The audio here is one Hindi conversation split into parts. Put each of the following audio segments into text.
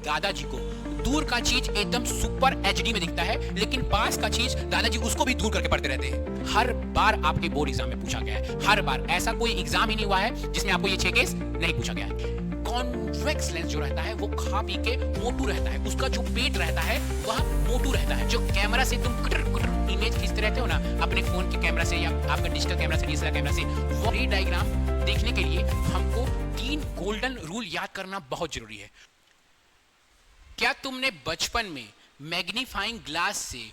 दादाजी को दूर का चीज एकदम सुपर एचडी में दिखता है, लेकिन पास का चीज दादाजी उसको भी दूर करके पढ़ते रहते हैं। हर बार आपके बोर्ड एग्जाम में पूछा गया है, हर बार। ऐसा कोई एग्जाम ही नहीं हुआ है जिसमें आपको ये 6 केस नहीं पूछा गया है। कॉन्वेक्स लेंस जो रहता है वो खा पी के मोटू रहता है, उसका जो पेट रहता है वह मोटू रहता है। जो कैमरा से तुम इमेज खींचते रहते हो ना अपने फोन के कैमरा से या आपका डिजिटल कैमरा से, डीएसएलआर कैमरा से, वो रे डायग्राम देखने के लिए हमको 3 गोल्डन रूल याद करना बहुत जरूरी है। क्या तुमने बचपन में मैग्नीफाइंग ग्लास से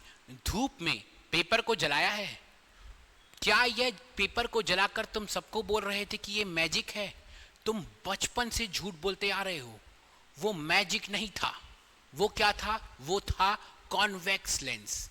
धूप में पेपर को जलाया है? क्या यह पेपर को जलाकर तुम सबको बोल रहे थे कि ये मैजिक है? तुम बचपन से झूठ बोलते आ रहे हो। वो मैजिक नहीं था, वो क्या था? वो था कॉन्वेक्स लेंस।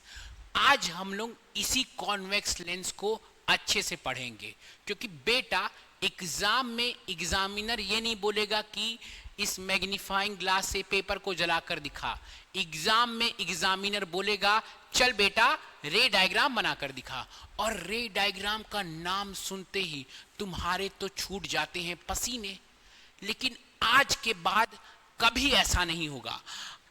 आज हम लोग इसी कॉन्वेक्स लेंस को अच्छे से पढ़ेंगे, क्योंकि बेटा एग्जाम में एग्जामिनर ये नहीं बोलेगा कि इस मैग्नीफाइंग ग्लास से पेपर को जलाकर दिखा। एग्जाम में एग्जामिनर बोलेगा चल बेटा रे डायग्राम बनाकर दिखा। और रे डायग्राम का नाम सुनते ही तुम्हारे तो छूट जाते हैं पसीने। लेकिन आज के बाद कभी ऐसा नहीं होगा।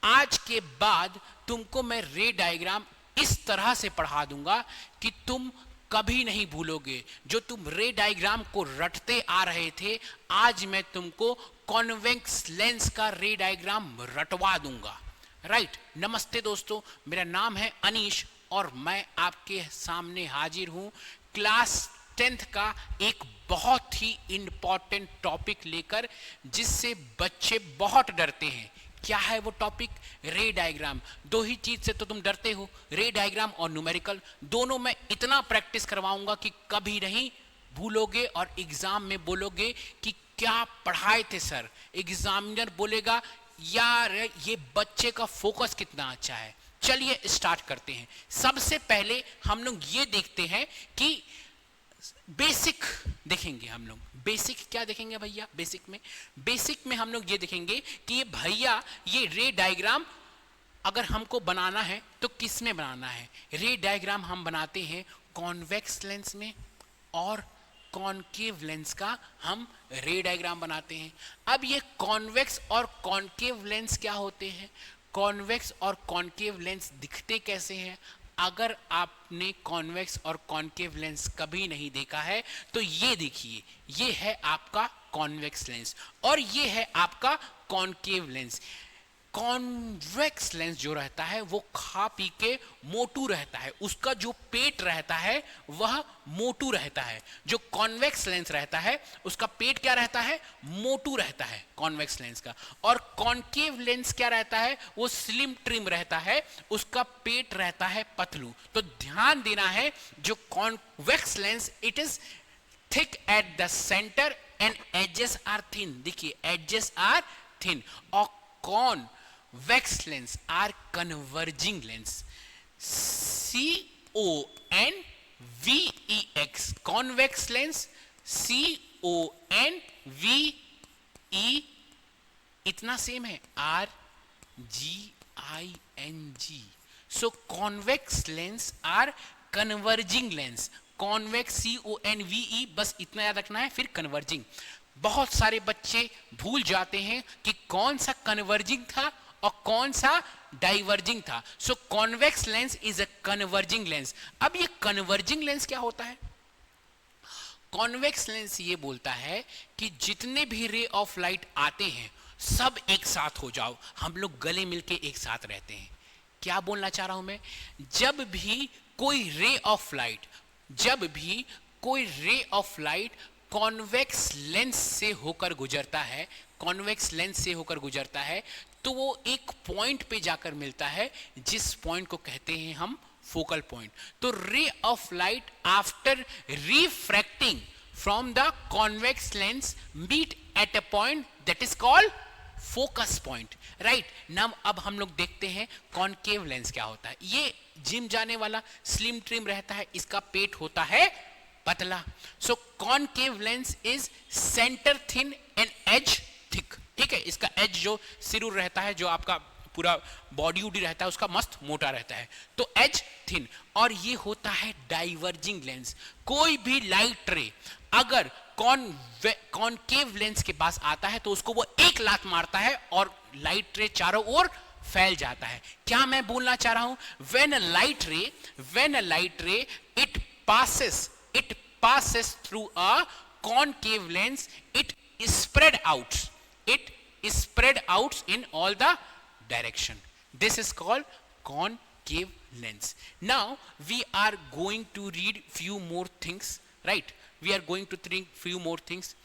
आज के बाद तुमको मैं रे डायग्राम इस तरह से पढ़ा दूंगा कि तुम कभी नहीं भूलोगे। जो तुम रे डायग्राम को रटते आ रहे थे, आज मैं तुमको कॉन्वेक्स लेंस का रे डायग्राम रटवा दूंगा। राइट। नमस्ते दोस्तों, मेरा नाम है अनीश और मैं आपके सामने हाजिर हूं क्लास 10th का एक बहुत ही इंपॉर्टेंट टॉपिक लेकर, जिससे बच्चे बहुत डरते हैं। क्या है वो टॉपिक? रे डायग्राम। 2 ही चीज से तो तुम डरते हो, रे डायग्राम और न्यूमेरिकल। दोनों में इतना प्रैक्टिस करवाऊंगा कि कभी नहीं भूलोगे और एग्जाम में बोलोगे कि क्या पढ़ाए थे सर। एग्जामिनर बोलेगा यार ये बच्चे का फोकस कितना अच्छा है। चलिए स्टार्ट करते हैं। सबसे पहले हम लोग ये देखते हैं कि बेसिक देखेंगे। हम लोग बेसिक क्या देखेंगे भैया? बेसिक में हम लोग ये देखेंगे कि ये भैया ये रे डायग्राम अगर हमको बनाना है तो किस में बनाना है? रे डायग्राम हम बनाते हैं कॉन्वेक्स लेंस में, और कॉनकेव लेंस का हम रे डायग्राम बनाते हैं। अब ये कॉन्वेक्स और कॉनकेव लेंस क्या होते हैं? कॉन्वेक्स और कॉनकेव लेंस दिखते कैसे हैं? अगर आपने कॉन्वेक्स और कॉनकेव लेंस कभी नहीं देखा है तो ये देखिए, ये है आपका कॉन्वेक्स लेंस और ये है आपका कॉनकेव लेंस। कॉन्वेक्स लेंस जो रहता है वो खा पी के मोटू रहता है, उसका जो पेट रहता है वह मोटू रहता है। जो कॉन्वेक्स लेंस रहता है उसका पेट क्या रहता है? मोटू रहता है कॉन्वेक्स लेंस का। और कॉनकेव लेंस क्या रहता है? वो स्लिम ट्रिम रहता है, उसका पेट रहता है पतलू। तो ध्यान देना है, जो convex lens it is thick at the centre and edges are thin. देखिए एजेस आर थिन। और convex lens are converging lens. CONVEX convex lens, CONVE इतना सेम है, RGING. So convex lens are converging lens. Convex CONVE बस इतना याद रखना है, फिर converging। बहुत सारे बच्चे भूल जाते हैं कि कौन सा कन्वर्जिंग था और कौन सा डाइवर्जिंग था। So convex lens is a converging lens. अब ये कन्वर्जिंग लेंस क्या होता है? कॉन्वेक्स लेंस ये बोलता है कि जितने भी रे ऑफ लाइट आते हैं सब एक साथ हो जाओ, हम लोग गले मिलके एक साथ रहते हैं। क्या बोलना चाह रहा हूं मैं? जब भी कोई रे ऑफ लाइट कॉन्वेक्स लेंस से होकर गुजरता है, तो वो एक पॉइंट पे जाकर मिलता है, जिस पॉइंट को कहते हैं हम फोकल पॉइंट। तो ray of light after refracting from the convex lens meet at a point that is called focus point. Right. Now अब हम लोग देखते हैं कॉनकेव लेंस क्या होता है। ये जिम जाने वाला स्लिम ट्रिम रहता है, इसका पेट होता है पतला। So concave lens is centre thin and edge thick. ठीक है, इसका एज जो सिरुर रहता है, जो आपका पूरा बॉडी उडी रहता है, उसका मस्त मोटा रहता है, तो एज थिन। और ये होता है डाइवर्जिंग लेंस। कोई भी लाइट रे अगर कॉनकेव लेंस के पास आता है तो उसको वो एक लात मारता है और लाइट रे चारों ओर फैल जाता है। क्या मैं बोलना चाह रहा हूं? when a light ray it passes through a concave lens, it spread out in all the direction. This is called concave lens. Now we are going to read few more things, right? We are going to think few more things.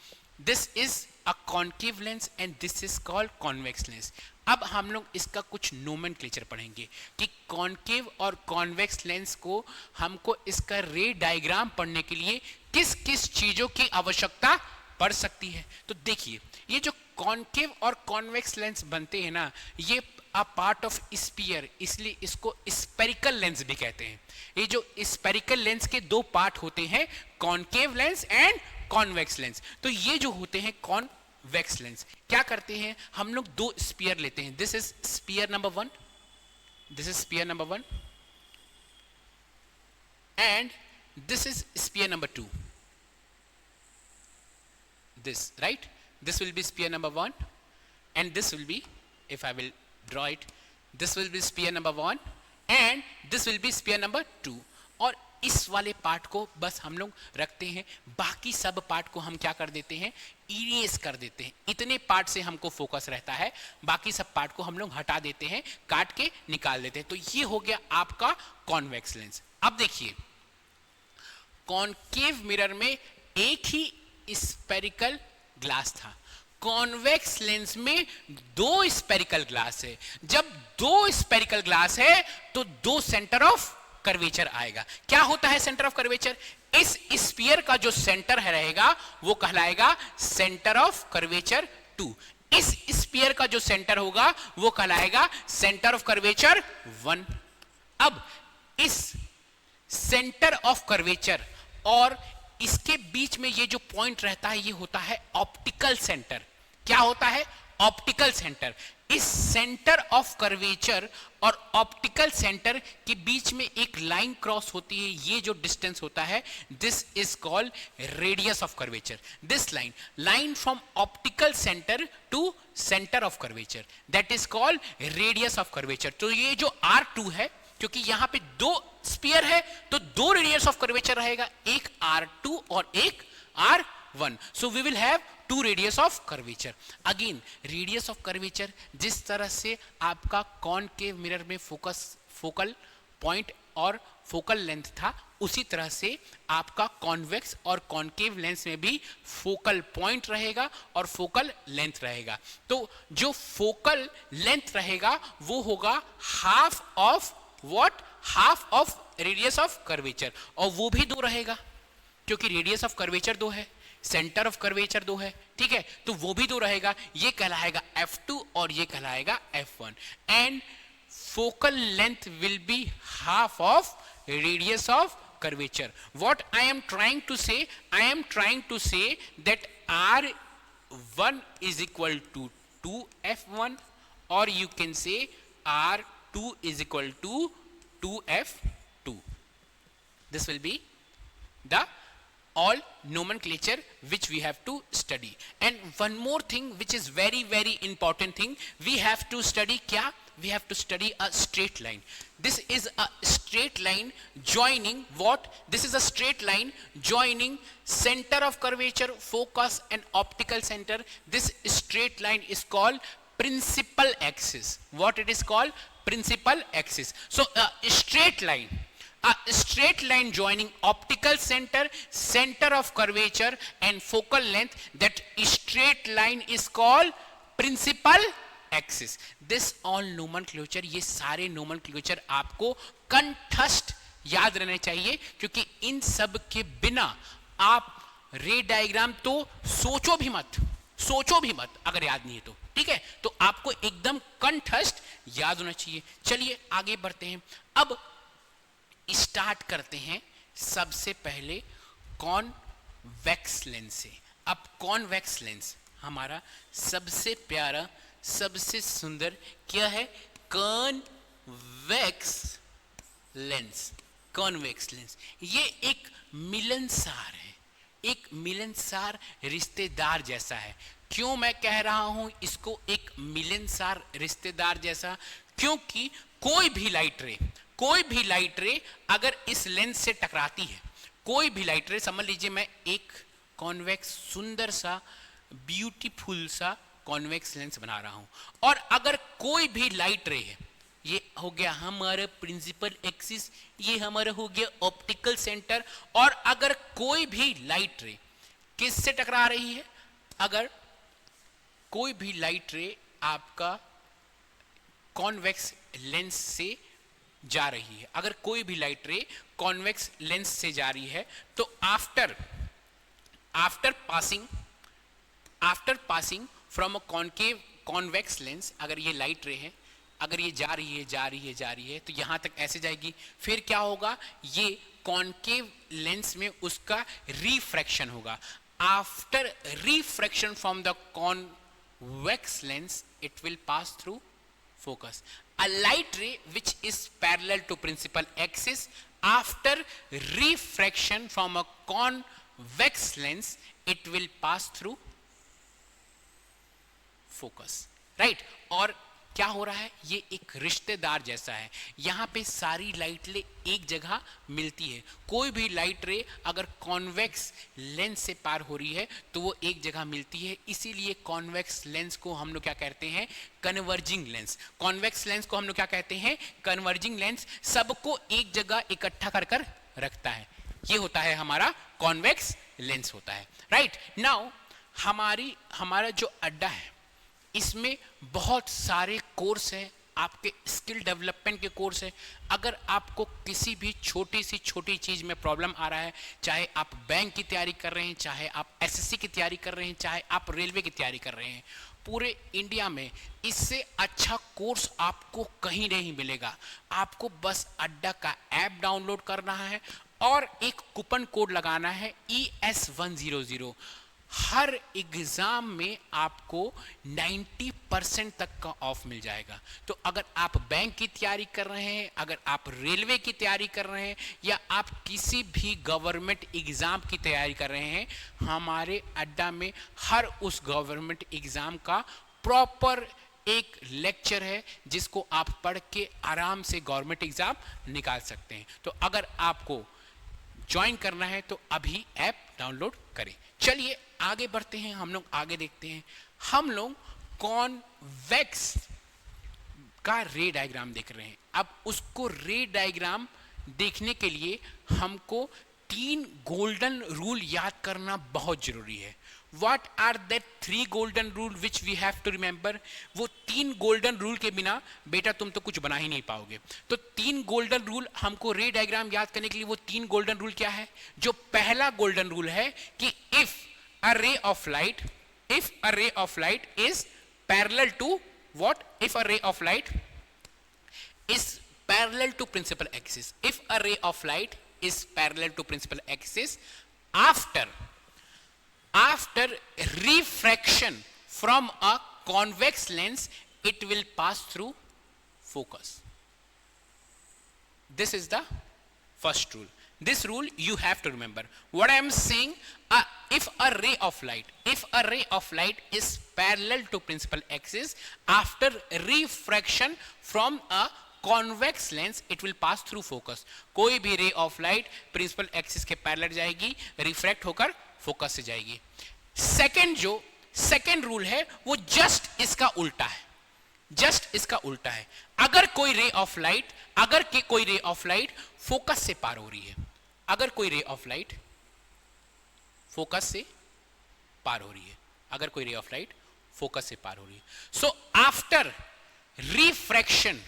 This is a concave lens and this is called convex lens. अब हम लोग इसका कुछ नोमेनक्लेचर पढ़ेंगे कि कॉनकेव और कॉन्वेक्स लेंस को हमको इसका रे डायग्राम पढ़ने के लिए किस किस चीजों की आवश्यकता पड़ सकती है। तो देखिए, ये जो कॉनकेव और कॉन्वेक्स लेंस बनते हैं ना, ये अ पार्ट ऑफ स्फीयर, इसलिए इसको स्पेरिकल लेंस भी कहते हैं। ये जो स्पेरिकल लेंस के दो पार्ट होते हैं, concave lens and convex lens. तो ये जो होते हैं कॉन्वेक्स लेंस क्या करते हैं, हम लोग दो स्फीयर लेते हैं। This is sphere number 1, this is sphere number 1 and this is sphere number 2। This, right? This will be sphere number 1 and this will be, if I will draw it, this will be sphere number 1 and this will be sphere number 2। और इस वाले पार्ट को बस हम लोग रखते हैं, बाकी सब पार्ट को हम क्या कर देते हैं, इरेज कर देते हैं। इतने पार्ट से हमको फोकस रहता है, बाकी सब पार्ट को हम लोग हटा देते हैं, काट के निकाल देते हैं। तो ये हो गया आपका कॉन्वेक्स लेंस। अब देखिए, कॉनकेव मिरर में एक ही स्पेरिकल ग्लास था, कॉन्वेक्स लेंस में दो स्पेरिकल ग्लास है। जब दो स्पेरिकल ग्लास है तो दो सेंटर ऑफ कर्वेचर आएगा। क्या होता है सेंटर ऑफ कर्वेचर? इस स्फीयर का जो सेंटर है रहेगा वो कहलाएगा सेंटर ऑफ कर्वेचर 2। इस स्फीयर का जो सेंटर होगा वो कहलाएगा सेंटर ऑफ कर्वेचर 1। अब इस सेंटर ऑफ कर्वेचर और इसके बीच में ये जो पॉइंट रहता है ये होता है ऑप्टिकल सेंटर। क्या होता है? Optical centre. इस सेंटर ऑफ कर्वेचर और ऑप्टिकल सेंटर के बीच में एक लाइन क्रॉस होती है, ये जो डिस्टेंस होता है this is called radius of curvature. This line from optical centre to centre of curvature, that is called radius of curvature. तो ये जो R2 है, क्योंकि यहां पे दो स्फीयर है तो दो रेडियस ऑफ कर्वेचर रहेगा, एक R2 और एक R1। So we will have two radius of curvature. Again radius of curvature जिस तरह से आपका कॉनकेव मिरर में फोकल पॉइंट और फोकल लेंथ था, उसी तरह से आपका कॉन्वेक्स और कॉनकेव लेंस में भी फोकल पॉइंट रहेगा और फोकल लेंथ रहेगा। तो जो फोकल लेंथ रहेगा वो होगा half of what, half of radius of curvature, और वो भी दो रहेगा क्योंकि रेडियस ऑफ कर्वेचर दो है, सेंटर ऑफ कर्वेचर दो है, ठीक है, तो वो भी दो रहेगा। ये कहलाएगा F2 और ये कहलाएगा F1 and focal length will be half of radius of curvature. What I am trying to say that R1 is equal to 2F1 or you can say R2 is equal to 2F2. This will be the all nomenclature which we have to study. And one more thing which is very very important thing, we have to study kya? We have to study a straight line. This is a straight line joining what? This is a straight line joining center of curvature, focus and optical center. This straight line is called principal axis. What it is called? Principal axis. So a straight line joining optical center, center of curvature and focal length, that straight line is called principal axis. This all nomenclature, ये सारे नोमेनक्लेचर आपको कंठस्थ याद रहने चाहिए, क्योंकि इन सब के बिना आप रे डायग्राम तो सोचो भी मत अगर याद नहीं है तो, ठीक है, तो आपको एकदम कंठस्थ याद होना चाहिए। चलिए आगे बढ़ते हैं, अब स्टार्ट करते हैं सबसे पहले कॉन्वेक्स लेंस से। अब कॉन्वेक्स लेंस हमारा सबसे प्यारा, सबसे सुंदर क्या है? Convex lens. कॉन्वेक्स लेंस ये एक मिलनसार है, एक मिलनसार रिश्तेदार जैसा है। क्यों मैं कह रहा हूं इसको एक मिलनसार रिश्तेदार जैसा? क्योंकि कोई भी लाइट रे अगर इस लेंस से टकराती है, कोई भी लाइट रे, समझ लीजिए मैं एक कॉन्वेक्स सुंदर सा ब्यूटीफुल सा कॉन्वेक्स लेंस बना रहा हूं, और अगर कोई भी लाइट रे है, ये हो गया हमारा प्रिंसिपल एक्सिस, ये हमारा हो गया ऑप्टिकल सेंटर, और अगर कोई भी लाइट रे किससे टकरा रही है? अगर कोई भी लाइट रे आपका कॉन्वेक्स लेंस से जा रही है, अगर कोई भी लाइट रे कॉन्वेक्स लेंस से जा रही है, तो after passing from a concave convex lens, अगर ये लाइट रे है, अगर ये जा रही है तो यहां तक ऐसे जाएगी, फिर क्या होगा? ये कॉनकेव लेंस में उसका रिफ्रैक्शन होगा। After refraction from the convex lens it will pass through focus. A light ray which is parallel to principal axis, after refraction from a convex lens it will pass through focus, right? और क्या हो रहा है? ये एक रिश्तेदार जैसा है, यहां पे सारी लाइट रे एक जगह मिलती है। कोई भी लाइट रे अगर कॉन्वेक्स लेंस से पार हो रही है तो वो एक जगह मिलती है, इसीलिए कॉन्वेक्स लेंस को हम लोग क्या कहते हैं? Converging lens. कॉन्वेक्स लेंस को हम लोग क्या कहते हैं? Converging lens. सबको एक जगह इकट्ठा कर कर रखता है, ये होता है हमारा कॉन्वेक्स लेंस होता है, राइट? नाउ हमारा जो अड्डा है इसमें बहुत सारे कोर्स हैं, आपके स्किल डेवलपमेंट के कोर्स हैं। अगर आपको किसी भी छोटी चीज में प्रॉब्लम आ रहा है, चाहे आप बैंक की तैयारी कर रहे हैं, चाहे आप एसएससी की तैयारी कर रहे हैं, चाहे आप रेलवे की तैयारी कर रहे हैं, पूरे इंडिया में इससे अच्छा कोर्स आपको कहीं नहीं मिलेगा। आपको बस अड्डा का ऐप डाउनलोड करना है और एक कूपन कोड लगाना है ES100। हर एग्जाम में आपको 90% तक का ऑफ मिल जाएगा। तो अगर आप बैंक की तैयारी कर रहे हैं, अगर आप रेलवे की तैयारी कर रहे हैं, या आप किसी भी गवर्नमेंट एग्जाम की तैयारी कर रहे हैं, हमारे अड्डा में हर उस गवर्नमेंट एग्जाम का प्रॉपर एक लेक्चर है जिसको आप पढ़ के आराम से गवर्नमेंट एग्जाम निकाल सकते हैं। तो अगर आपको ज्वाइन करना है तो अभी ऐप डाउनलोड करें। चलिए आगे बढ़ते हैं, हम लोग आगे देखते हैं। हम लोग कॉन्वेक्स का रे डायग्राम देख रहे हैं। अब उसको रे डायग्राम देखने के लिए हमको 3 गोल्डन रूल याद करना बहुत जरूरी है। What are the 3 golden rule which we have to remember? वो 3 गोल्डन रूल के बिना बेटा तुम तो कुछ बना ही नहीं पाओगे। तो 3 गोल्डन रूल हमको रे डायग्राम याद करने के लिए, वो 3 गोल्डन रूल क्या है? जो पहला गोल्डन रूल है कि if a ray of light is parallel to what? If a ray of light is parallel to principal axis, if a ray of light is parallel to principal axis, after refraction from a convex lens it will pass through focus. This is the first rule. This rule you have to remember. What I am saying, if a ray of light is parallel to principal axis, after refraction from a convex lens it will pass through focus. कोई भी ray of light principal axis के parallel जाएगी, refract होकर फोकस से जाएगी। सेकेंड रूल है वो जस्ट इसका उल्टा है। अगर कोई रे ऑफ लाइट फोकस से पार हो रही है, so after refraction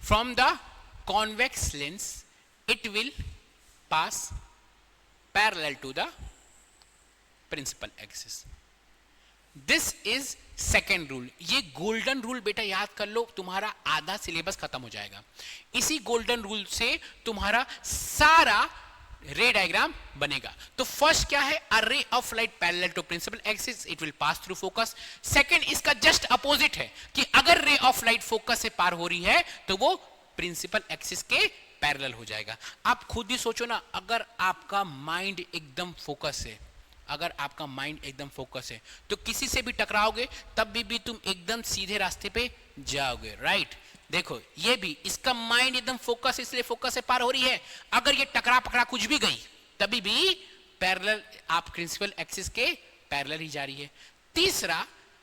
from the convex lens it will pass parallel to the principal axis. This is second rule. ये गोल्डन रूल बेटा याद कर लो, तुम्हारा आधा सिलेबस खत्म हो जाएगा। इसी गोल्डन रूल से तुम्हारा सारा रे डायग्राम बनेगा। तो फर्स्ट क्या है? A ray of light parallel to principal axis it will pass through focus. Second इसका जस्ट अपोजिट है कि अगर रे ऑफ लाइट फोकस से पार हो रही है तो वो प्रिंसिपल एक्सिस के पैरेलल हो जाएगा। आप खुद ही सोचो ना, अगर आपका माइंड एकदम फोकस है अगर आपका माइंड एकदम फोकस है तो किसी से भी टकराओगे तब भी तुम एकदम सीधे रास्ते पे जाओगे, राइट। देखो ये भी, इसका माइंड एकदम फोकस, इसलिए फोकस से पार हो रही है। अगर ये टकरा पकड़ा कुछ भी गई तभी भी पैरेलल, आप प्रिंसिपल एक्सिस के पैरेलल ही जा रही है।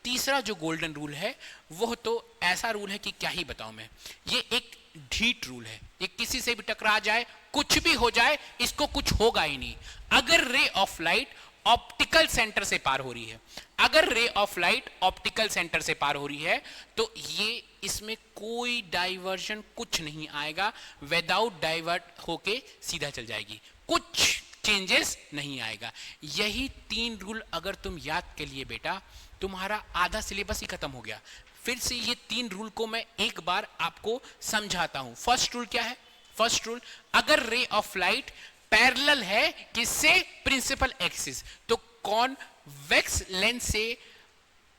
तीसरा जो गोल्डन रूल है वो तो ऐसा रूल है कि क्या ही बताऊं मैं। ये एक ढीठ रूल है, ये किसी से भी टकरा जाए, कुछ भी हो जाए, इसको कुछ होगा ही नहीं। अगर ray of light optical centre से पार हो रही है, अगर ray of light optical centre से पार हो रही है तो ये, इसमें कोई डाइवर्जन कुछ नहीं आएगा, विदाउट डाइवर्ट होके सीधा चल जाएगी, कुछ चेंजेस नहीं आएगा। यही 3 रूल अगर तुम याद कर लिए बेटा, तुम्हारा आधा सिलेबस ही खत्म हो गया। फिर से ये 3 रूल को मैं एक बार आपको समझाता हूं। फर्स्ट रूल क्या है? फर्स्ट रूल, अगर रे ऑफ लाइट पैरेलल है किससे? प्रिंसिपल एक्सिस, तो कॉन्वेक्स लेंस से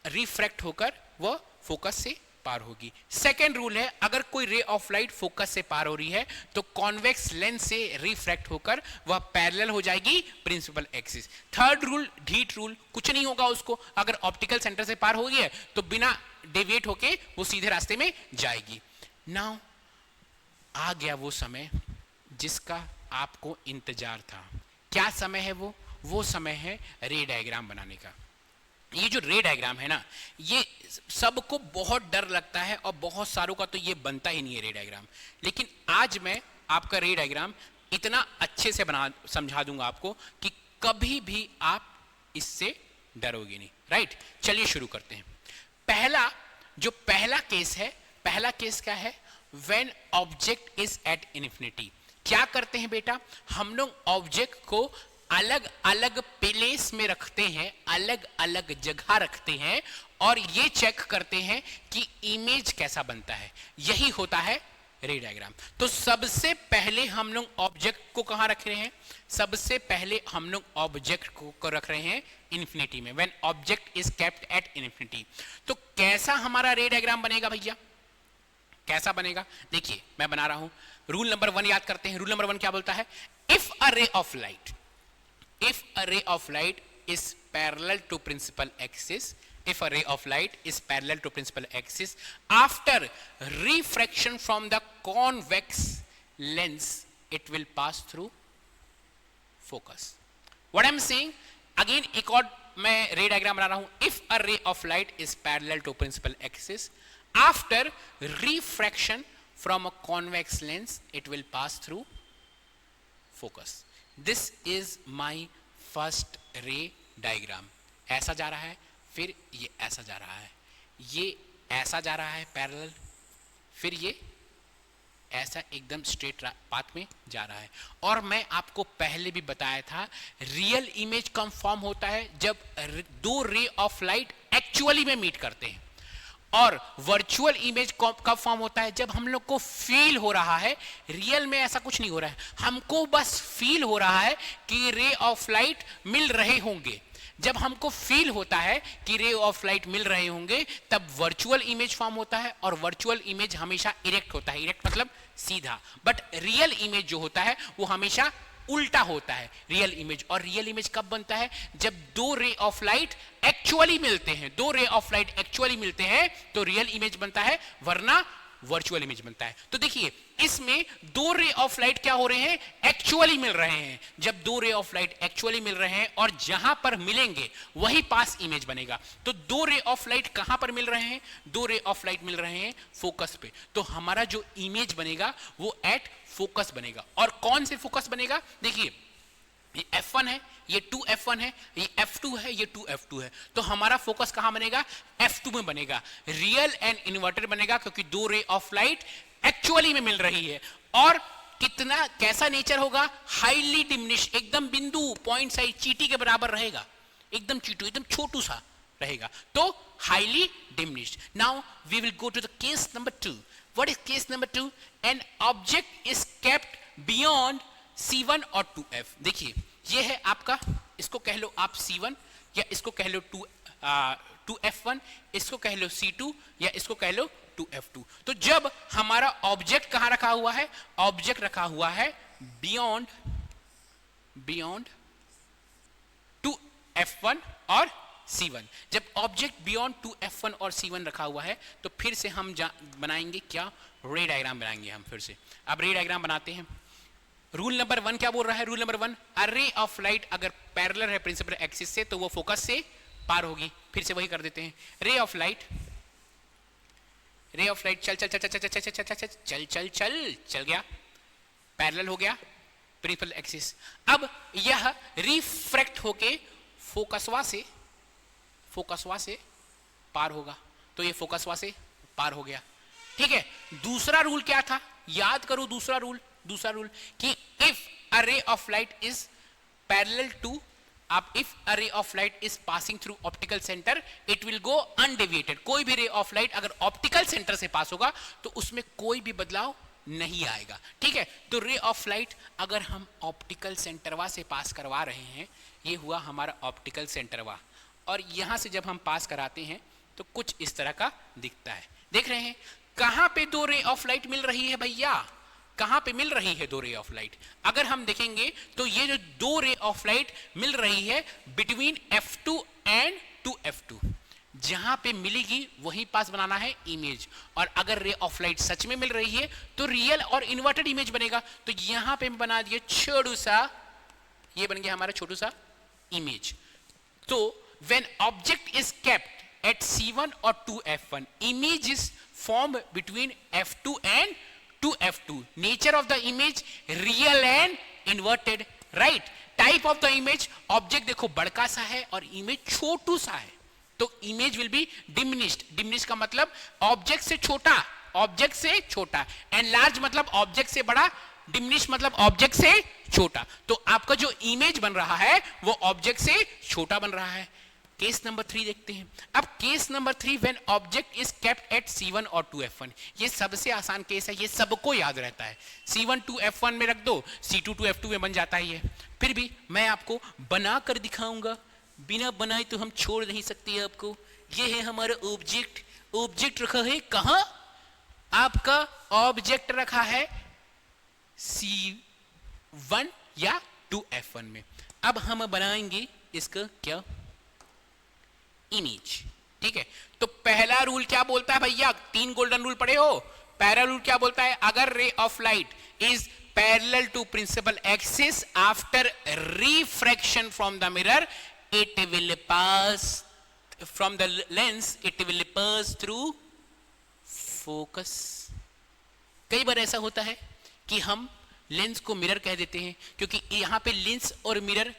रिफ्रैक्ट होकर वह फोकस से पार होगी। सेकेंड रूल है, अगर कोई रे ऑफ लाइट फोकस से पार हो रही है तो कॉन्वेक्स लेंस से रिफ्रैक्ट होकर वह पैरेलल हो जाएगी प्रिंसिपल एक्सिस। थर्ड रूल, ढीठ रूल, कुछ नहीं होगा उसको, अगर ऑप्टिकल सेंटर से पार हो गई है तो बिना डेविएट होके वो सीधे रास्ते में जाएगी। नाउ आ गया वो समय जिसका आपको इंतजार था। क्या समय है वो? वो समय है रे डायग्राम बनाने का। ये जो रे डायग्राम है ना, ये सबको बहुत डर लगता है और बहुत सारों का तो ये बनता ही नहीं है रे डायग्राम। लेकिन आज मैं आपका रे डायग्राम इतना अच्छे से बना समझा दूंगा आपको कि कभी भी आप इससे डरोगे नहीं, राइट। चलिए शुरू करते हैं। पहला केस है, पहला केस क्या है? When object is at infinity. क्या करते हैं बेटा, हम लोग ऑब्जेक्ट को अलग अलग प्लेस में रखते हैं, अलग अलग जगह रखते हैं और ये चेक करते हैं कि इमेज कैसा बनता है। यही होता है रे डायग्राम। तो सबसे पहले हम लोग ऑब्जेक्ट को कहां रख रहे हैं? सबसे पहले हम लोग ऑब्जेक्ट को रख रहे हैं इन्फिनिटी में, when object is kept at infinity. तो कैसा हमारा रे डायग्राम बनेगा भैया? कैसा बनेगा? देखिए मैं बना रहा हूं। रूल नंबर 1 याद करते हैं। रूल नंबर 1 क्या बोलता है? If a ray of light, if a ray of light is parallel to principal axis, if a ray of light is parallel to principal axis after refraction from the convex lens, it will pass through focus. What I'm saying again, एक और मैं रे डायग्राम बना रहा हूं। if a ray of light is parallel to principal axis after refraction from a convex lens, it will pass through focus. This is my first ray diagram. ऐसा जा रहा है, फिर ये ऐसा जा रहा है, ये ऐसा जा रहा है पैरेलल, फिर ये ऐसा एकदम स्ट्रेट पाथ में जा रहा है। और मैं आपको पहले भी बताया था, रियल इमेज कब फॉर्म होता है? जब 2 रे ऑफ लाइट एक्चुअली में मीट करते हैं। और वर्चुअल इमेज कब फॉर्म होता है? जब हम लोग को फील हो रहा है, रियल में ऐसा कुछ नहीं हो रहा है, हमको बस फील हो रहा है कि रे ऑफ लाइट मिल रहे होंगे। जब हमको फील होता है कि रे ऑफ लाइट मिल रहे होंगे तब वर्चुअल इमेज फॉर्म होता है। और वर्चुअल इमेज हमेशा इरेक्ट होता है, इरेक्ट मतलब सीधा। बट रियल इमेज जो होता है वो हमेशा उल्टा होता है, रियल इमेज। और रियल इमेज कब बनता है? जब 2 रे ऑफ लाइट एक्चुअली मिलते हैं। 2 रे ऑफ लाइट एक्चुअली मिलते हैं तो रियल इमेज बनता है, वरना वर्चुअल इमेज बनता है। तो देखिए इसमें 2 रे ऑफ लाइट क्या हो रहे हैं? एक्चुअली मिल रहे हैं। जब 2 रे ऑफ लाइट एक्चुअली मिल रहे हैं और जहां पर मिलेंगे वही पास इमेज बनेगा। तो 2 रे ऑफ लाइट कहां पर मिल रहे हैं? 2 रे ऑफ लाइट मिल रहे हैं फोकस पे। तो हमारा जो इमेज बनेगा वो एट फोकस बनेगा। और कौन से फोकस बनेगा? देखिए ये F1 है, ये 2F1 है, ये F2 है, ये 2F2 है। तो हमारा फोकस कहां बनेगा? F2 में बनेगा। रियल एंड इन्वर्टेड बनेगा क्योंकि 2 रे ऑफ लाइट एक्चुअली में मिल रही है। और कितना, कैसा नेचर होगा? हाईली डिमिनिश, एकदम बिंदु पॉइंट साइज चींटी के बराबर रहेगा, एकदम चींटू, एकदम छोटू सा रहेगा। तो highly diminished. Now we will go to the case number 2। What is case number 2? An object is kept beyond C1 और 2F। देखिए ये है आपका, इसको कह लो आप C1 या इसको कह लो 2F1, इसको कह लो C2 या इसको कह लो 2F2। तो जब हमारा ऑब्जेक्ट कहां रखा हुआ है? ऑब्जेक्ट रखा हुआ है बियॉन्ड F1 और C1। जब ऑब्जेक्ट बियॉन्ड 2F1 और C1 रखा हुआ है तो फिर से हम बनाएंगे क्या, रे डायग्राम बनाएंगे हम फिर से। अब रे डायग्राम बनाते हैं। रूल नंबर 1 क्या बोल रहा है? Rule number 1, a ray of light अगर पैरेलल है प्रिंसिपल एक्सिस से तो वो फोकस से पार होगी। फिर से वही कर देते हैं। रे ऑफ लाइट चल चल चल चल चल चल चल चल चल चल चल चल गया, पैरेलल हो गया प्रिंसिपल एक्सिस। अब यह रिफ्रैक्ट होके फोकसवा से पार होगा, तो ये फोकसवा से पार हो गया। ठीक है, दूसरा रूल क्या था? याद करो दूसरा रूल कि if a ray of light is parallel to, अब if a ray of light is passing through optical centre it will go undeviated. कोई भी रे ऑफ लाइट अगर ऑप्टिकल सेंटर से पास होगा तो उसमें कोई भी बदलाव नहीं आएगा। ठीक है, तो रे ऑफ लाइट अगर हम ऑप्टिकल सेंटरवा से पास करवा रहे हैं, ये हुआ हमारा ऑप्टिकल सेंटरवा, और यहां से जब हम पास कराते हैं तो कुछ इस तरह का दिखता है। देख रहे हैं कहां पे दो रे ऑफ लाइट मिल रही है भैया? कहां पे मिल रही है दो रे ऑफ लाइट? अगर हम देखेंगे तो ये जो दो रे ऑफ लाइट मिल रही है बिटवीन F2 एंड 2F2, जहां पे मिलेगी वहीं पास बनाना है इमेज। और अगर रे ऑफ लाइट सच में मिल रही है तो रियल और इन्वर्टेड इमेज बनेगा। तो यहां पे बना दिए छोटू सा, ये बन गया हमारा छोटू सा इमेज। तो when object is kept at C1 or 2F1, image is formed between F2 and 2F2. Nature of the image real and inverted, right? Type of the image, object देखो बड़का सा है और इमेज छोटू सा है, तो image will be diminished. Diminished का मतलब ऑब्जेक्ट से छोटा, एंड लार्ज मतलब ऑब्जेक्ट से बड़ा, डिमिनिश मतलब ऑब्जेक्ट से छोटा। तो आपका जो इमेज बन रहा है वो ऑब्जेक्ट से छोटा बन रहा है। केस नंबर 3 देखते हैं। अब case number 3, when object is kept at C1 और 2F1, ये सबसे आसान केस है, ये सबको याद रहता है। C1 2F1 में रख दो, C2 2F2 में बन जाता है ये। फिर भी मैं आपको बना कर दिखाऊंगा, बिना बनाए तो हम छोड़ नहीं सकते आपको। ये है हमारा ऑब्जेक्ट रखा है कहां? आपका ऑब्जेक्ट रखा है C1 या 2F1 में। अब हम बनाएंगे इसका क्या, इमेज। ठीक है, तो पहला रूल क्या बोलता है भैया? 3 गोल्डन रूल पढ़े हो। पहला रूल क्या बोलता है? अगर ray of light is parallel to principal axis after refraction from the mirror it will pass from the lens, it will pass through focus. कई बार ऐसा होता है कि हम लेंस को मिरर कह देते हैं, क्योंकि यहां पे लेंस और मिरर,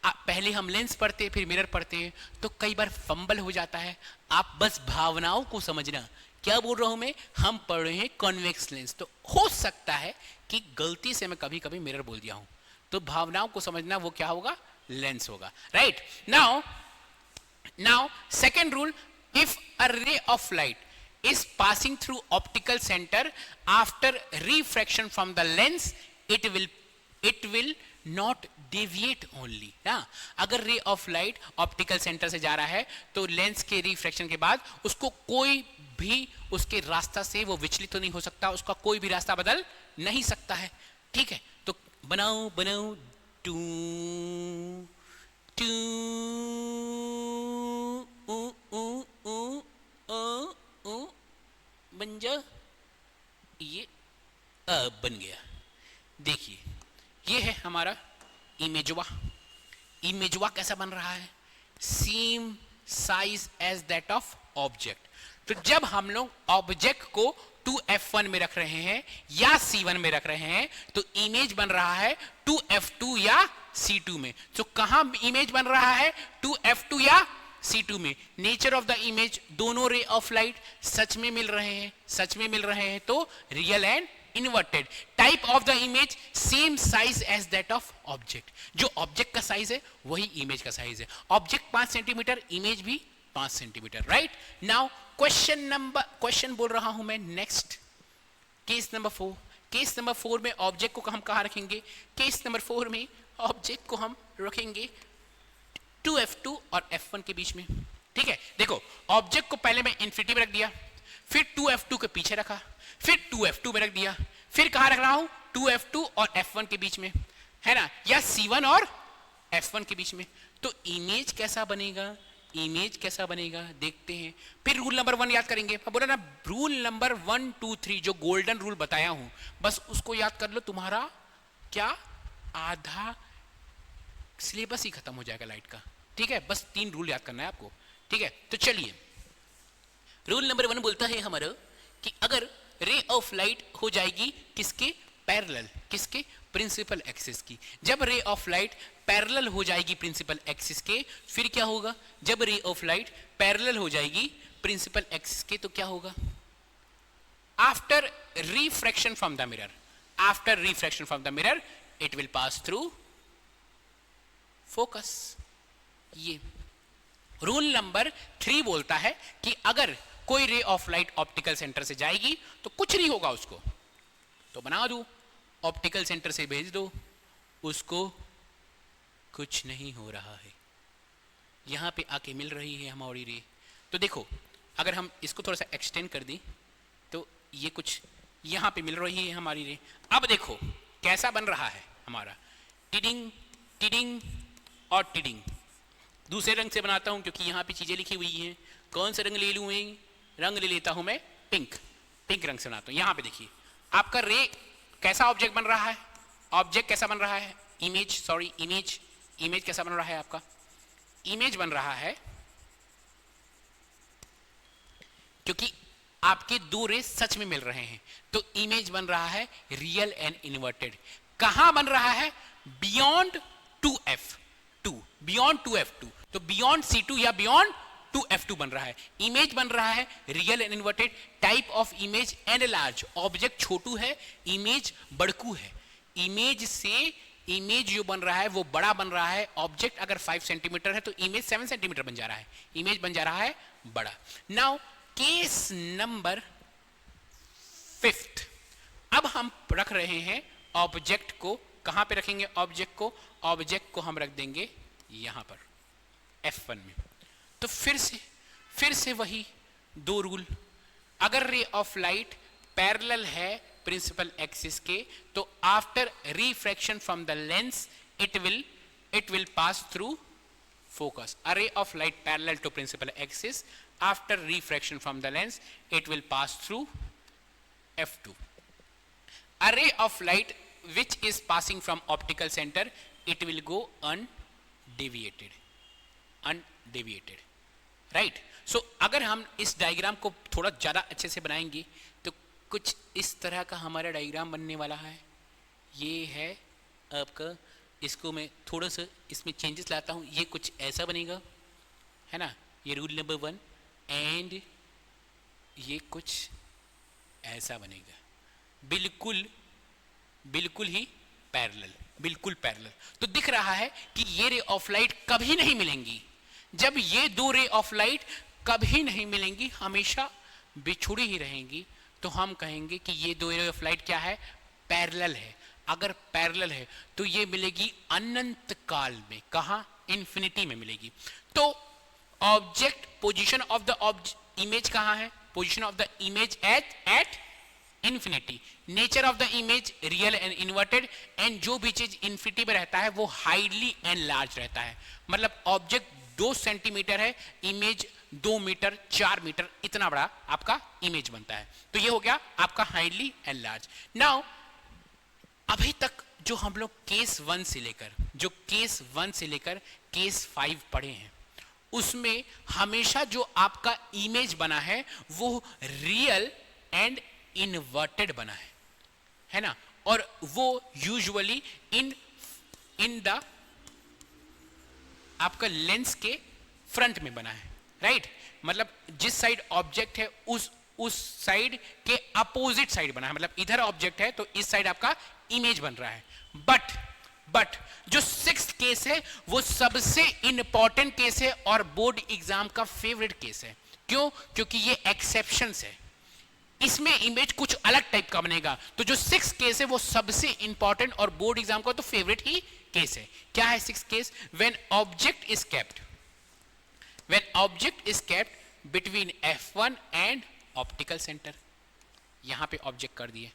पहले हम लेंस पढ़ते हैं फिर मिरर पढ़ते हैं, तो कई बार फंबल हो जाता है। आप बस भावनाओं को समझना, क्या बोल रहा हूं मैं? हम पढ़ रहे हैं कॉन्वेक्स लेंस, तो हो सकता है कि गलती से मैं कभी कभी मिरर बोल दिया हूं, तो भावनाओं को समझना, वो क्या होगा? लेंस होगा, right? Now second rule, if a ray of light is passing through optical center after refraction from the lens it will not deviate only। अगर ray of light optical centre से जा रहा है तो लेंस के रिफ्रैक्शन के बाद उसको कोई भी उसके रास्ता से वो विचलित तो नहीं हो सकता, उसका कोई भी रास्ता बदल नहीं सकता है। ठीक है, तो बनाओ टू टू बन जा, ये बन गया। देखिए ये है हमारा इमेजवा कैसा बन रहा है? Same size as that of object. तो जब हम लोग ऑब्जेक्ट को 2F1 में रख रहे हैं या C1 में रख रहे हैं तो इमेज बन रहा है 2F2 या C2 में। तो कहां इमेज बन रहा है? 2F2 या C2 में। नेचर ऑफ द इमेज, दोनों रे ऑफ लाइट सच में मिल रहे हैं तो real and inverted. Type of the image, same size as that of object. जो ऑब्जेक्ट का साइज है वही इमेज का साइज है। ऑब्जेक्ट 5 सेंटीमीटर, इमेज भी 5 सेंटीमीटर, राइट? नाउ क्वेश्चन बोल रहा हूं मैं next, case number 4। Case number 4 में ऑब्जेक्ट को हम कहां रखेंगे? केस नंबर 4 में ऑब्जेक्ट को हम रखेंगे 2F2 और F1 के बीच में। ठीक है, देखो ऑब्जेक्ट को पहले मैं इन्फिनिटी में रख दिया, फिर 2F2 के पीछे रखा, फिर 2F2 में रख दिया, फिर कहां रख रहा हूं? 2F2 और F1 के बीच में, है ना, या C1 और F1 के बीच में। तो इमेज कैसा बनेगा, इमेज कैसा बनेगा देखते हैं। फिर रूल नंबर 1 याद करेंगे। बोला ना रूल नंबर 1 2 3 जो गोल्डन रूल बताया हूं बस उसको याद कर लो, तुम्हारा क्या आधा सिलेबस ही खत्म हो जाएगा लाइट का। ठीक है, बस 3 रूल याद करना है आपको। ठीक है, तो चलिए रूल नंबर 1 बोलता है हमारा कि अगर रे ऑफ लाइट हो जाएगी किसके पैरेलल, किसके प्रिंसिपल एक्सिस की। जब रे ऑफ लाइट पैरेलल हो जाएगी प्रिंसिपल एक्सिस के, फिर क्या होगा, जब रे ऑफ लाइट पैरेलल हो जाएगी प्रिंसिपल एक्सिस के तो क्या होगा, after refraction from the mirror, after refraction from the mirror it will pass through focus. ये रूल नंबर 3 बोलता है कि अगर कोई रे ऑफ लाइट ऑप्टिकल सेंटर से जाएगी तो कुछ नहीं होगा उसको, तो बना दो ऑप्टिकल सेंटर से भेज दो उसको, कुछ नहीं हो रहा है, यहां पे आके मिल रही है हमारी रे। तो देखो अगर हम इसको थोड़ा सा एक्सटेंड कर दें तो ये कुछ यहां पे मिल रही है हमारी रे। अब देखो कैसा बन रहा है हमारा, टिडिंग टिडिंग और टिडिंग। दूसरे रंग से बनाता हूं क्योंकि यहां पे चीजें लिखी हुई हैं। कौन सा रंग ले लूं मैं, रंग ले लेता हूं मैं पिंक, पिंक रंग से बनाता हूं। यहां पे देखिए आपका रे कैसा ऑब्जेक्ट बन रहा है, ऑब्जेक्ट कैसा बन रहा है, इमेज, सॉरी इमेज, इमेज कैसा बन रहा है आपका, इमेज बन रहा है क्योंकि आपके 2 रे सच में मिल रहे हैं तो इमेज बन रहा है रियल एंड इन्वर्टेड। कहां बन रहा है, बियॉन्ड 2f2, बियॉन्ड 2f2, तो बियॉन्ड C2 या बियॉन्ड 2f2 बन रहा है। इमेज बन रहा है real and inverted, type of image and large, object छोटू है, इमेज बड़कू है। इमेज से इमेज जो बन रहा है वो बड़ा बन रहा है। ऑब्जेक्ट अगर 5 सेंटीमीटर है तो इमेज 7 सेंटीमीटर बन जा रहा है, इमेज बन जा रहा है बड़ा। नाउ केस नंबर 5, अब हम रख रहे हैं ऑब्जेक्ट को, कहां पे रखेंगे ऑब्जेक्ट को, ऑब्जेक्ट को हम रख देंगे यहां पर F1 में। तो फिर से वही 2 रूल, अगर रे ऑफ लाइट पैरेलल है प्रिंसिपल एक्सिस के तो after refraction from the lens it will pass through focus. A ray of light parallel to principal axis after refraction from the lens it will pass through f2. A ray of light which is passing from optical center it will go undeviated, right? So अगर हम इस डायग्राम को थोड़ा ज़्यादा अच्छे से बनाएंगे तो कुछ इस तरह का हमारा डायग्राम बनने वाला है। ये है आपका, इसको मैं थोड़ा सा इसमें चेंजेस लाता हूँ, ये कुछ ऐसा बनेगा, है ना, ये रूल नंबर 1, एंड ये कुछ ऐसा बनेगा, बिल्कुल ही पैरेलल, बिल्कुल पैरेलल। तो दिख रहा है कि ये रे ऑफ लाइट कभी नहीं मिलेंगी। जब ये 2 रे ऑफ लाइट कभी नहीं मिलेंगी, हमेशा बिछुड़ी ही रहेंगी, तो हम कहेंगे कि ये 2 रे ऑफ लाइट क्या है, पैरेलल है। अगर पैरेलल है तो ये मिलेगी अनंत काल में, कहां, इंफिनिटी में मिलेगी। तो object, position of the image कहां है, position of the image at infinity. Nature of the image real and inverted, and जो भी चीज इंफिनिटी में रहता है वो हाईली एंड लार्ज रहता है। मतलब ऑब्जेक्ट 2 सेंटीमीटर है, इमेज 2 मीटर 4 मीटर इतना बड़ा आपका इमेज बनता है। तो ये हो गया आपका हाईली एंड लार्ज। नाउ अभी तक जो हम लोग केस 1 से लेकर केस 5 पढ़े हैं उसमें हमेशा जो आपका इमेज बना है वो रियल एंड इन्वर्टेड बना है ना, और वो यूजुअली इन द आपका लेंस के फ्रंट में बना है, राइट? मतलब जिस साइड ऑब्जेक्ट है उस साइड के अपोजिट साइड बना है। मतलब इधर ऑब्जेक्ट है तो इस साइड आपका इमेज बन रहा है। बट जो 6th केस है वो सबसे इंपॉर्टेंट केस है और बोर्ड एग्जाम का फेवरेट केस है। क्यों? क्योंकि ये एक्सेप्शंस है, इसमें इमेज कुछ अलग टाइप का बनेगा। तो जो 6th केस है वो सबसे इंपॉर्टेंट और बोर्ड एग्जाम का तो फेवरेट ही केस है। क्या है 6th case? When object is kept between F1 and optical centre. यहां पे ऑब्जेक्ट कर दिए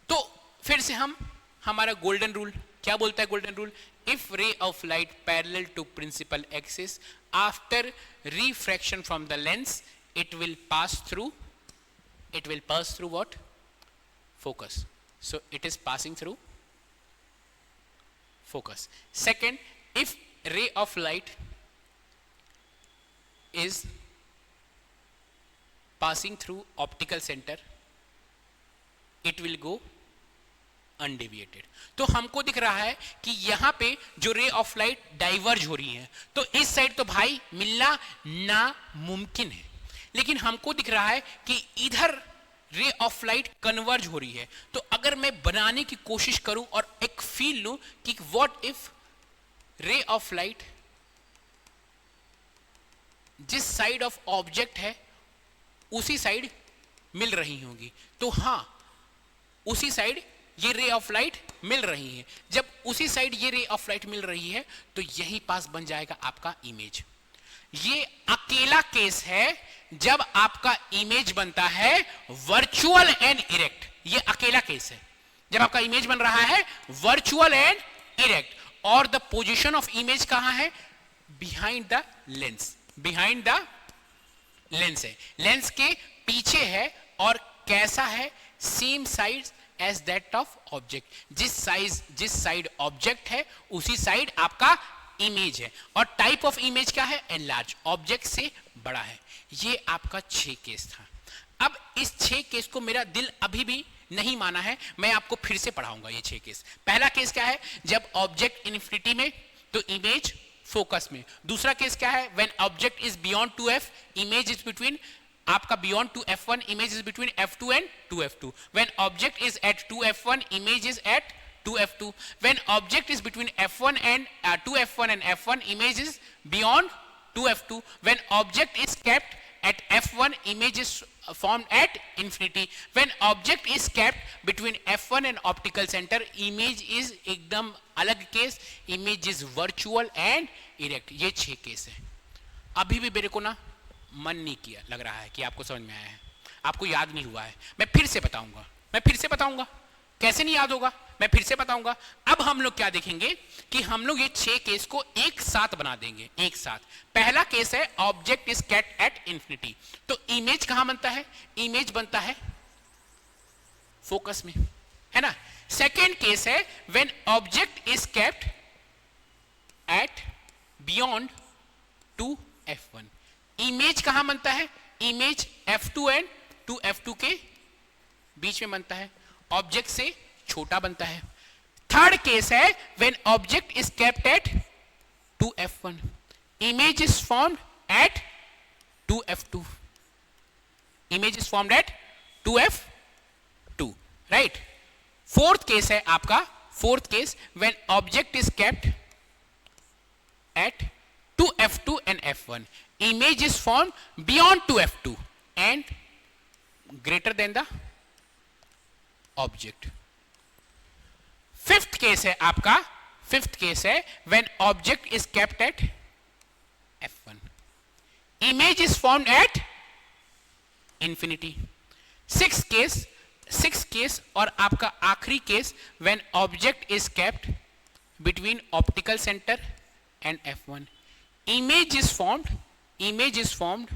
तो फिर से हमारा गोल्डन रूल क्या बोलता है golden rule? If ray of light parallel to principal axis after refraction from the lens it will pass through what? Focus. So it is passing through focus. Second, if ray of light is passing through optical center, it will go undeviated. तो हमको दिख रहा है कि यहां पे जो रे ऑफ लाइट डाइवर्ज हो रही है, तो इस साइड तो भाई मिलना नामुमकिन है, लेकिन हमको दिख रहा है कि इधर रे ऑफ लाइट कन्वर्ज हो रही है. तो अगर मैं बनाने की कोशिश करूं और एक फील लूं कि what if ray of light जिस साइड ऑफ ऑब्जेक्ट है उसी साइड मिल रही होगी, तो हां उसी साइड ये रे ऑफ लाइट मिल रही है. जब उसी साइड ये रे ऑफ लाइट मिल रही है तो यही पास बन जाएगा आपका इमेज. ये अकेला केस है जब आपका इमेज बनता है वर्चुअल एंड इरेक्ट. ये अकेला केस है जब आपका इमेज बन रहा है वर्चुअल एंड इरेक्ट. और द पोजीशन ऑफ इमेज कहां है? Behind the lens. Behind the lens है, लेंस के पीछे है. और कैसा है? Same side as that of object. जिस साइड ऑब्जेक्ट है उसी साइड आपका इमेज है. और टाइप ऑफ इमेज क्या है? एनलार्ज, ऑब्जेक्ट से बड़ा है. ये आपका 6 केस था. अब इस 6 केस को मेरा दिल अभी भी नहीं माना है, मैं आपको फिर से पढ़ाऊंगा ये 6 केस. पहला केस क्या है? जब ऑब्जेक्ट इन्फिनिटी में तो इमेज फोकस में. दूसरा केस क्या है? When object is beyond 2f, image is between आपका beyond 2f1, image is between f2 and 2f2. When object is at 2f1, image is at 2f2. When object is between f1 and 2f1 and f1, image is beyond 2f2. When object is kept at f1, image is formed at infinity. When object is kept between f1 and optical center, image is एकदम अलग case, image is virtual and erect. ये 6 केस है. अभी भी मेरे को ना मन नहीं किया, लग रहा है कि आपको समझ में आया है, आपको याद नहीं हुआ है. मैं फिर से बताऊंगा. कैसे नहीं याद होगा? मैं फिर से बताऊंगा. अब हम लोग क्या देखेंगे कि हम लोग ये 6 केस को एक साथ बना देंगे, एक साथ. पहला केस है object is kept at infinity. तो इमेज कहां बनता है? इमेज बनता है फोकस में, है ना. सेकेंड केस है when object is kept at beyond 2f1. Image कहां बनता है? इमेज f2 एंड 2f2 के बीच में बनता है, ऑब्जेक्ट से छोटा बनता है. थर्ड केस है when object is kept at 2f1, image is formed at 2f2. Image is formed at 2f2, right. Fourth case है आपका, fourth case when object is kept at 2f2 and f1, image is formed beyond 2f2 and greater than the object. Fifth case है आपका, फिफ्थ केस है when object is kept at f1, image is formed at infinity. Six case और आपका आखिरी case when object is kept between optical center and f1, image is formed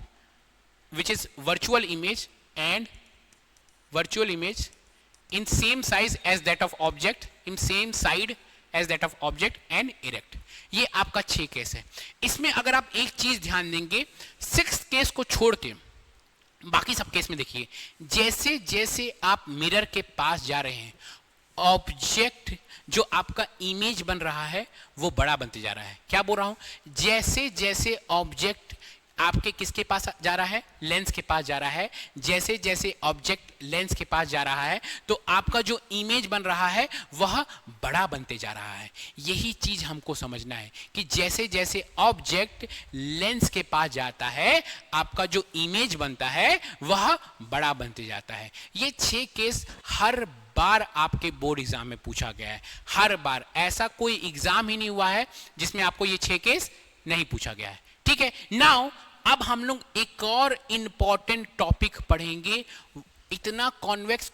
which is virtual image and virtual image in same size as that of object, in same side as that of object and erect. ये आपका 6 केस है. इसमें अगर आप एक चीज ध्यान देंगे, 6th केस को छोड़ के बाकी सब केस में देखिए, जैसे जैसे आप मिरर के पास जा रहे हैं ऑब्जेक्ट जो आपका इमेज बन रहा है वो बड़ा बनते जा रहा है. क्या बोल रहा हूं? जैसे जैसे ऑब्जेक्ट आपके किसके पास जा रहा है? लेंस के पास जा रहा है. जैसे जैसे ऑब्जेक्ट लेंस के पास जा रहा है तो आपका जो इमेज बन रहा है वह बड़ा बनते जा रहा है. यही चीज हमको समझना है कि जैसे जैसे ऑब्जेक्ट लेंस के पास जाता है आपका जो इमेज बनता है वह बड़ा बनते जाता है. ये 6 केस हर बार आपके बोर्ड एग्जाम में पूछा गया है, हर बार. ऐसा कोई एग्जाम ही नहीं हुआ है जिसमें आपको ये 6 केस नहीं पूछा गया है. ठीक है. नाउ अब हम लोग एक और इंपॉर्टेंट टॉपिक पढ़ेंगे. इतना कॉन्वेक्स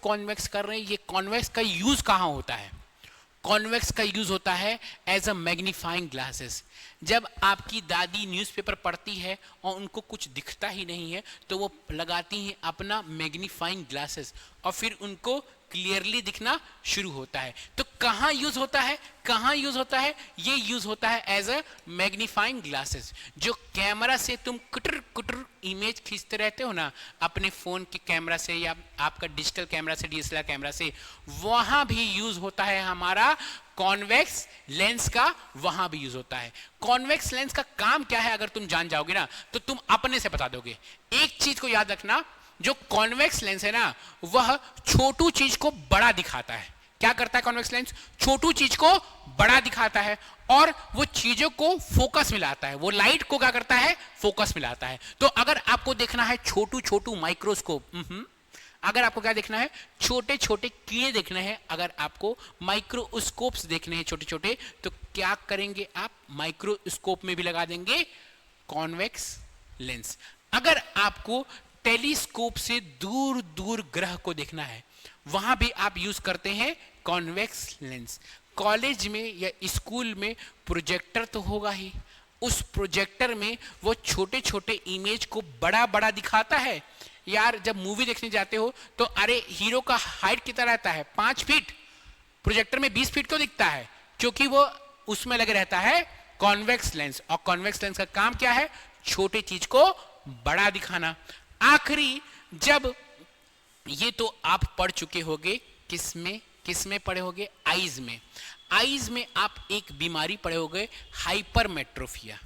कर रहे हैं, ये कॉन्वेक्स का यूज कहां होता है? कॉन्वेक्स का यूज होता है एज अ मैग्नीफाइंग ग्लासेस। जब आपकी दादी न्यूज़पेपर पढ़ती है और उनको कुछ दिखता ही नहीं है तो वो लगाती हैं अपना मैग्नीफाइंग ग्लासेस और फिर उनको क्लियरली दिखना शुरू होता है। तो कहाँ यूज होता है, कहाँ यूज होता है? ये यूज होता है एज अ मैग्नीफाइंग ग्लासेस। जो कैमरा से तुम कुटर कुटर इमेज खींचते रहते हो ना अपने फोन के कैमरा से या आपका डिजिटल कैमरा से, डीएसएलआर कैमरा से, वहां भी यूज होता है हमारा कॉन्वेक्स लेंस का, वहां भी यूज होता है। कॉन्वेक्स लेंस का काम क्या है अगर तुम जान जाओगे ना तो तुम अपने से बता दोगे। एक चीज को याद रखना, जो कॉन्वेक्स लेंस है ना वह छोटू चीज को बड़ा दिखाता है। क्या करता है कॉन्वेक्स लेंस? छोटू चीज को बड़ा दिखाता है और वो चीजों को फोकस में लाता है। वो लाइट को क्या करता है? फोकस में लाता है। तो अगर आपको देखना है छोटू छोटू माइक्रोस्कोप, अगर आपको क्या देखना है? छोटे छोटे कीड़े देखने हैं, अगर आपको माइक्रोस्कोप्स देखने हैं छोटे छोटे, तो क्या करेंगे आप? माइक्रोस्कोप में भी लगा देंगे कॉन्वेक्स लेंस। अगर आपको टेलीस्कोप से दूर दूर ग्रह को देखना है, वहां भी आप यूज करते हैं कॉन्वेक्स लेंस। कॉलेज में या स्कूल में प्रोजेक्टर तो होगा ही, उस प्रोजेक्टर में वो छोटे छोटे इमेज को बड़ा बड़ा दिखाता है। यार जब मूवी देखने जाते हो तो अरे हीरो का हाइट कितना रहता है? 5 फीट, प्रोजेक्टर में 20 फीट क्यों दिखता है? क्योंकि वो उसमें लगे रहता है कॉन्वेक्स लेंस। और कॉन्वेक्स लेंस का काम क्या है? छोटे चीज को बड़ा दिखाना। आखिरी, जब ये तो आप पढ़ चुके होंगे, किसमें पढ़े होंगे? आईज में। आईज में आप एक बीमारी पढ़े होंगे, हाइपरमेट्रोफिया।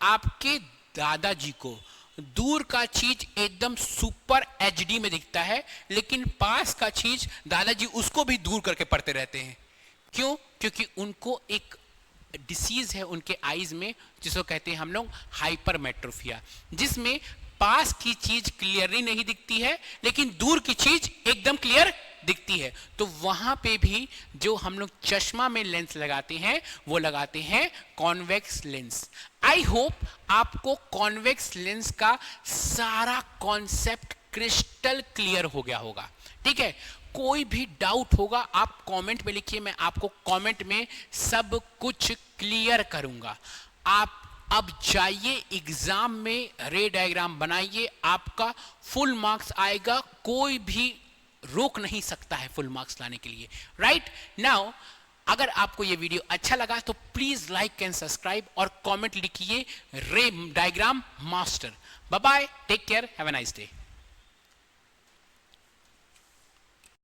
आपके दादाजी को दूर का चीज एकदम सुपर एचडी में दिखता है, लेकिन पास का चीज दादाजी उसको भी दूर करके पढ़ते रहते हैं। क्यों? क्योंकि उनको एक डिसीज है उनके आईज में जिसको कहते हैं हम लोग हाइपरमेट्रोफिया, जिसमें पास की चीज क्लियरली नहीं दिखती है लेकिन दूर की चीज एकदम क्लियर दिखती है। तो वहां पे भी जो हम लोग चश्मा में लेंस लगाते हैं वो लगाते हैं कॉन्वेक्स लेंस। आई होप आपको कॉन्वेक्स लेंस का सारा कॉन्सेप्ट क्रिस्टल क्लियर हो गया होगा। ठीक है, कोई भी डाउट होगा आप कमेंट में लिखिए, मैं आपको कमेंट में सब कुछ क्लियर करूंगा। आप अब जाइए एग्जाम में रे डायग्राम बनाइए, आपका फुल मार्क्स आएगा, कोई भी रोक नहीं सकता है फुल मार्क्स लाने के लिए। राइट नाउ, अगर आपको ये वीडियो अच्छा लगा तो प्लीज लाइक एंड सब्सक्राइब और कमेंट लिखिए ray diagram master. Bye bye, take care, have a nice day.